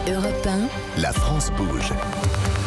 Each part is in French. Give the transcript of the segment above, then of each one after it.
Europe 1, La France bouge.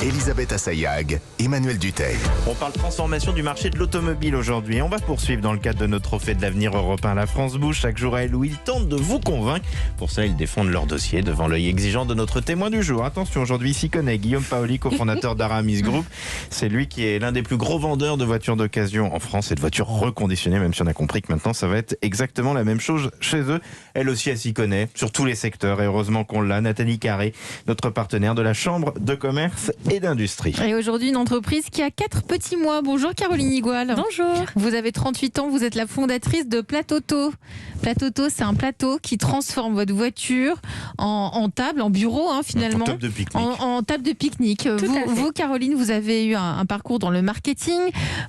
Elisabeth Assayag, Emmanuel Duteil. On parle transformation du marché de l'automobile aujourd'hui. On va poursuivre dans le cadre de notre trophée de l'avenir européen. La France bouge chaque jour à elle où ils tentent de vous convaincre. Pour ça, ils défendent leur dossier devant l'œil exigeant de notre témoin du jour. Attention, aujourd'hui, s'y connaît Guillaume Paoli, cofondateur d'Aramis Group. C'est lui qui est l'un des plus gros vendeurs de voitures d'occasion en France et de voitures reconditionnées, même si on a compris que maintenant, ça va être exactement la même chose chez eux. Elle aussi, elle s'y connaît sur tous les secteurs et heureusement qu'on l'a. Nathalie Carré, notre partenaire de la Chambre de commerce et d'industrie. Et aujourd'hui, une entreprise qui a 4 petits mois. Bonjour Caroline Igual. Bonjour. Vous avez 38 ans, vous êtes la fondatrice de Platoto. Platoto, c'est un plateau qui transforme votre voiture en table, en bureau finalement. En table de pique-nique. En table de pique-nique. Vous, Caroline, vous avez eu un parcours dans le marketing.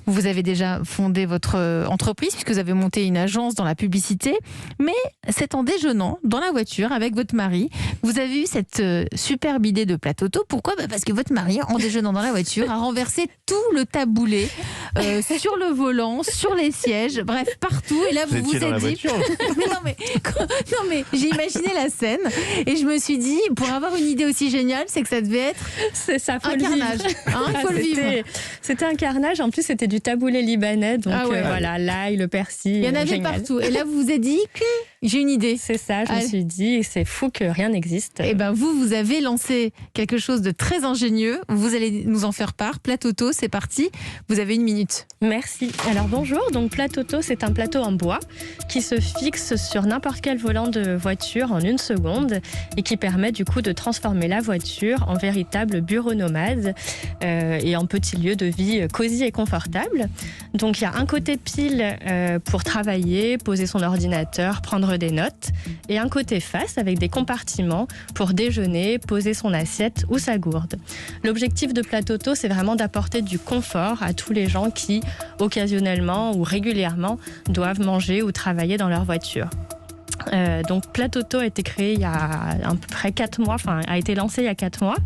Vous avez déjà fondé votre entreprise puisque vous avez monté une agence dans la publicité. Mais c'est en déjeunant dans la voiture avec votre mari, vous avez eu cette superbe idée de Platoto. Pourquoi ? Parce que votre mari, en déjeunant dans la voiture, a renversé tout le taboulé sur le volant, sur les sièges, bref, partout. Et là, vous vous êtes dit... non mais j'ai imaginé la scène et je me suis dit, pour avoir une idée aussi géniale, c'est que ça devait être un carnage. Faut le vivre. C'était un carnage. En plus, c'était du taboulé libanais. Donc voilà, l'ail, le persil. Il y en avait partout. Et là, vous vous êtes dit, j'ai une idée. C'est ça, je me suis dit, c'est fou que rien n'existe. Et ben vous avez lancé quelque chose de très ingénieux. Vous allez nous en faire part. Platoto, c'est parti. Vous avez 1 minute. Merci. Alors bonjour. Donc Platoto, c'est un plateau en bois qui se fixe sur n'importe quel volant de voiture en 1 seconde et qui permet du coup de transformer la voiture en véritable bureau nomade et en petit lieu de vie cosy et confortable. Donc il y a un côté pile pour travailler, poser son ordinateur, prendre des notes et un côté face avec des compartiments pour déjeuner, poser son assiette ou sa gourde. L'objectif de Platoto, c'est vraiment d'apporter du confort à tous les gens qui, occasionnellement ou régulièrement, doivent manger ou travailler dans leur voiture. Donc Platoto a été créé il y a à peu près 4 mois, a été lancé il y a 4 mois.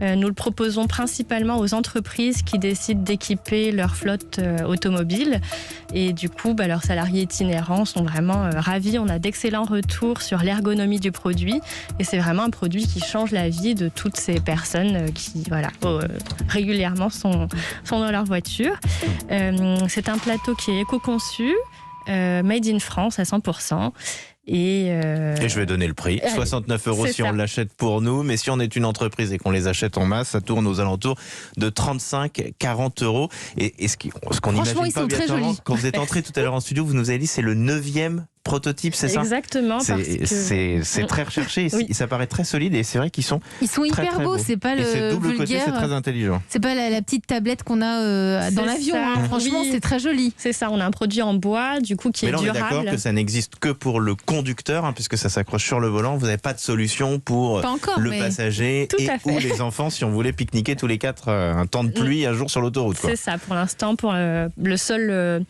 Nous le proposons principalement aux entreprises qui décident d'équiper leur flotte automobile et du coup leurs salariés itinérants sont vraiment ravis. On a d'excellents retours sur l'ergonomie du produit et c'est vraiment un produit qui change la vie de toutes ces personnes qui régulièrement sont dans leur voiture. C'est un plateau qui est éco-conçu, made in France à 100%. Et je vais donner le prix. 69 € si on l'achète pour nous, mais si on est une entreprise et qu'on les achète en masse, ça tourne aux alentours de 35-40 €. Et ce qu'on n'imagine pas obligatoirement, quand vous êtes entré tout à l'heure en studio, vous nous avez dit c'est le 9e prototype, c'est ça ? Exactement. C'est très recherché et ça paraît très solide et c'est vrai qu'ils sont hyper très beaux. beaux. C'est pas et c'est le double vulgaire. côté, c'est très intelligent. C'est pas la petite tablette qu'on a dans l'avion. Franchement, c'est très joli. C'est ça. On a un produit en bois, du coup, qui est durable. Mais là, on est d'accord que ça n'existe que pour le conducteur, puisque ça s'accroche sur le volant. Vous n'avez pas de solution pour le passager ou les enfants si on voulait pique-niquer tous les 4 un temps de pluie un jour sur l'autoroute. C'est ça. Pour l'instant, pour la seule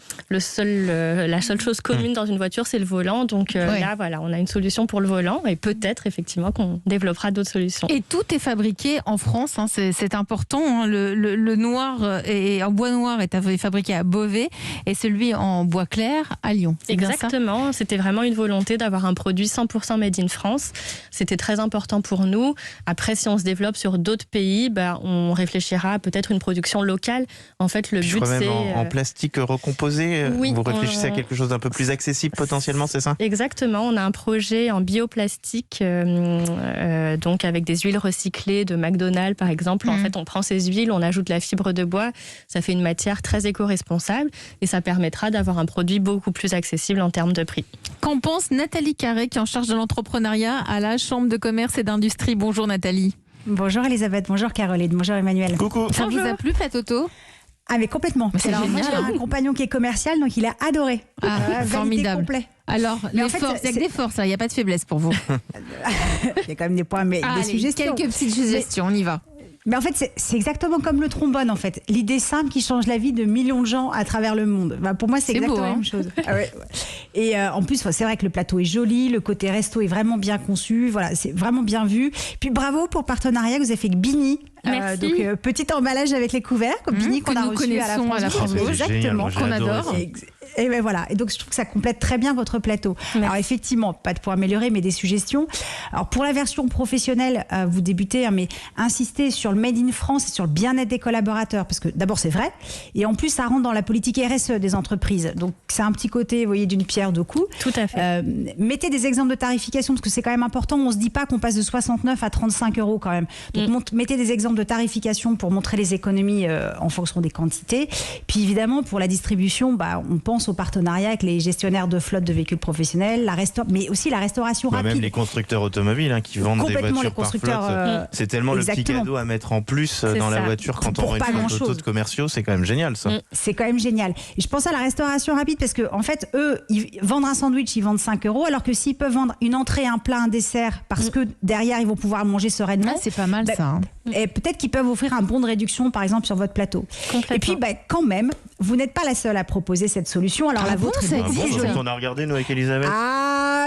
chose commune dans une voiture, c'est le volant. Donc là, on a une solution pour le volant et peut-être effectivement qu'on développera d'autres solutions. Et tout est fabriqué en France, c'est important. Le noir et en bois noir est fabriqué à Beauvais et celui en bois clair à Lyon. Exactement. C'était vraiment une volonté d'avoir un produit 100% made in France. C'était très important pour nous. Après, si on se développe sur d'autres pays, on réfléchira à peut-être une production locale. En fait, le but c'est en plastique recomposé. Oui, vous réfléchissez à quelque chose d'un peu plus accessible potentiellement, c'est ça ? Exactement, on a un projet en bioplastique, donc avec des huiles recyclées de McDonald's par exemple. En fait, on prend ces huiles, on ajoute la fibre de bois, ça fait une matière très éco-responsable et ça permettra d'avoir un produit beaucoup plus accessible en termes de prix. Qu'en pense Nathalie Carré, qui est en charge de l'entrepreneuriat à la Chambre de commerce et d'industrie ? Bonjour Nathalie. Bonjour Elisabeth, bonjour Caroline, bonjour Emmanuel. Coucou. Ça vous a plu Platoto ? Ah mais complètement. C'est génial. Moi j'ai un compagnon qui est commercial, donc il a adoré. Formidable. Complet. Alors, il y a que des forces, il n'y a pas de faiblesse pour vous. Il y a quand même des points, mais des suggestions. Quelques petites suggestions, on y va. Mais en fait, c'est exactement comme le trombone, en fait. L'idée simple qui change la vie de millions de gens à travers le monde. Pour moi, c'est exactement la même chose. Et en plus, c'est vrai que le plateau est joli, le côté resto est vraiment bien conçu. Voilà, c'est vraiment bien vu. Puis bravo pour le partenariat que vous avez fait avec Bini. Merci. Donc, petit emballage avec les couverts, Bini qu'on a reçu à la France. Exactement, qu'on adore. Et ben voilà. Et donc je trouve que ça complète très bien votre plateau. Merci. Alors effectivement, pas de points améliorés, mais des suggestions. Alors pour la version professionnelle, vous débutez, mais insistez sur le Made in France et sur le bien-être des collaborateurs, parce que d'abord c'est vrai, et en plus ça rentre dans la politique RSE des entreprises. Donc c'est un petit côté, vous voyez, d'une pierre deux coups. Tout à fait. Mettez des exemples de tarification, parce que c'est quand même important. On se dit pas qu'on passe de 69 à 35 € quand même. Donc mettez des exemples de tarification pour montrer les économies en fonction des quantités. Puis évidemment pour la distribution, on pense au partenariat avec les gestionnaires de flotte de véhicules professionnels, mais aussi la restauration rapide. Même les constructeurs automobiles qui vendent des voitures par flotte. C'est tellement exactement. Le petit cadeau à mettre en plus dans la voiture quand on rentre une auto de commerciaux, c'est quand même génial ça. C'est quand même génial. Et je pense à la restauration rapide parce que en fait, eux, ils vendent un sandwich, ils vendent 5 €, alors que s'ils peuvent vendre une entrée, un plat, un dessert, parce que derrière, ils vont pouvoir manger sereinement. C'est pas mal ça. Et peut-être qu'ils peuvent offrir un bon de réduction, par exemple, sur votre plateau. Et puis, quand même, vous n'êtes pas la seule à proposer cette solution. Alors la vôtre est beaucoup plus jolie. On a regardé, nous, avec Elisabeth.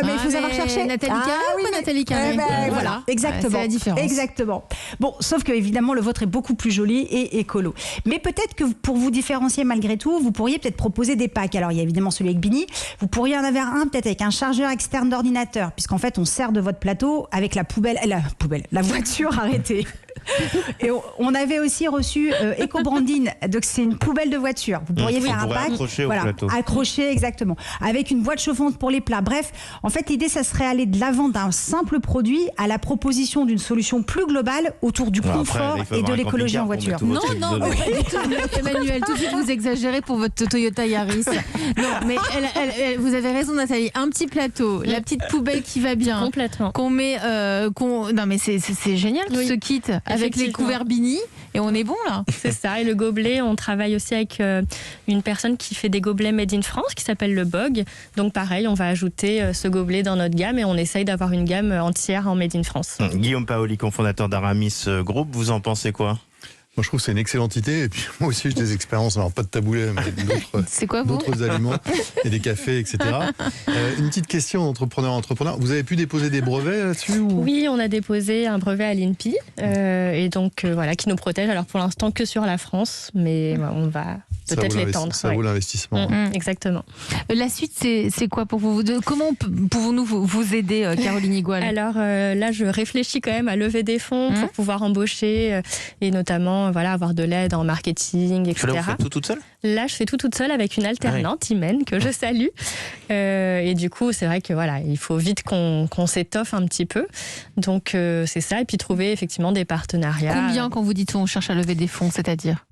Mais il faut savoir chercher. Nathalie Carré ou Nathalie Carré voilà, exactement. C'est la différence. Exactement. Bon, sauf que évidemment, le vôtre est beaucoup plus joli et écolo. Mais peut-être que pour vous différencier malgré tout, vous pourriez peut-être proposer des packs. Alors, il y a évidemment celui avec Bini. Vous pourriez en avoir un peut-être avec un chargeur externe d'ordinateur, puisqu'en fait, on sert de votre plateau avec la voiture arrêtée. Et on avait aussi reçu Eco-Branding, donc c'est une poubelle de voiture. Vous pourriez faire un pack, accroché exactement, avec une boîte chauffante pour les plats. Bref, en fait, l'idée, ça serait aller de l'avant d'un simple produit à la proposition d'une solution plus globale autour du confort et de l'écologie en voiture. Non, Emmanuel, tout de suite vous exagérez pour votre Toyota Yaris. Non, mais vous avez raison, Nathalie. Un petit plateau, la petite poubelle qui va bien, complètement. Qu'on met, non mais c'est génial tout ce kit. Avec les couverts Bini, et on est bon là. C'est ça, et le gobelet, on travaille aussi avec une personne qui fait des gobelets Made in France, qui s'appelle le Bog. Donc pareil, on va ajouter ce gobelet dans notre gamme et on essaye d'avoir une gamme entière en Made in France. Guillaume Paoli, cofondateur d'Aramis Group, vous en pensez quoi ? Moi, je trouve que c'est une excellente idée. Et puis, moi aussi, j'ai des expériences. Alors, pas de taboulet, mais d'autres aliments et des cafés, etc. Une petite question d'entrepreneur. Vous avez pu déposer des brevets là-dessus ou... Oui, on a déposé un brevet à l'INPI. Et donc, voilà, qui nous protège. Alors, pour l'instant, que sur la France. Mais on va peut-être l'étendre. Ça vaut l'investissement. Exactement. La suite, c'est quoi pour vous ? Comment pouvons-nous vous aider, Caroline Igual ? Alors, là, je réfléchis quand même à lever des fonds pour pouvoir embaucher et notamment avoir de l'aide en marketing, etc. Là, vous faites tout toute seule ? Là, je fais tout toute seule avec une alternante, Imen, que je salue. Et du coup, c'est vrai que il faut vite qu'on s'étoffe un petit peu. Donc, c'est ça. Et puis, trouver effectivement des partenariats. Combien quand vous dites on cherche à lever des fonds, c'est-à-dire ?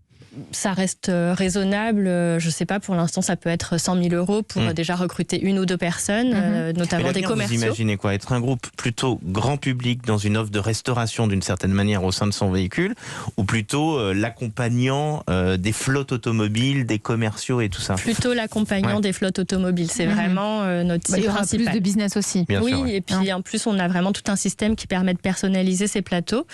Ça reste raisonnable. Je ne sais pas, pour l'instant, ça peut être 100 000 € pour déjà recruter une ou deux personnes, notamment des commerciaux. Vous imaginez quoi ? Être un groupe plutôt grand public dans une offre de restauration d'une certaine manière au sein de son véhicule, ou plutôt l'accompagnant des flottes automobiles, des commerciaux et tout ça ? Plutôt l'accompagnant des flottes automobiles. C'est vraiment notre cible principale. Il y aura plus de business aussi. Bien sûr, et puis en plus, on a vraiment tout un système qui permet de personnaliser ces plateaux.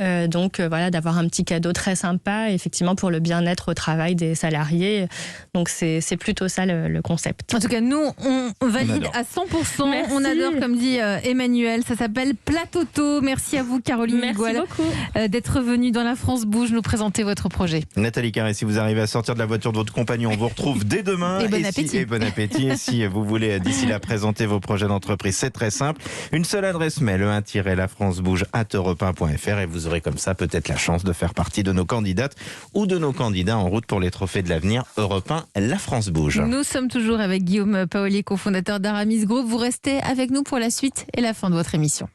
Donc d'avoir un petit cadeau très sympa, effectivement, pour le bien-être au travail des salariés. Donc c'est plutôt ça le concept. En tout cas, nous, on valide à 100%. Merci. On adore, comme dit Emmanuel. Ça s'appelle Platoto. Merci à vous, Caroline Igual, d'être venue dans La France Bouge nous présenter votre projet. Nathalie Carré, si vous arrivez à sortir de la voiture de votre compagnon, on vous retrouve dès demain. Et bon appétit. Bon appétit. Et si vous voulez d'ici là présenter vos projets d'entreprise, c'est très simple. Une seule adresse mail, le1-lafrancebouge@europe1.fr, et vous aurez comme ça peut-être la chance de faire partie de nos candidates ou de nos candidats en route pour les trophées de l'avenir. Europe 1, La France Bouge. Nous sommes toujours avec Guillaume Paoli, cofondateur d'Aramis Group. Vous restez avec nous pour la suite et la fin de votre émission.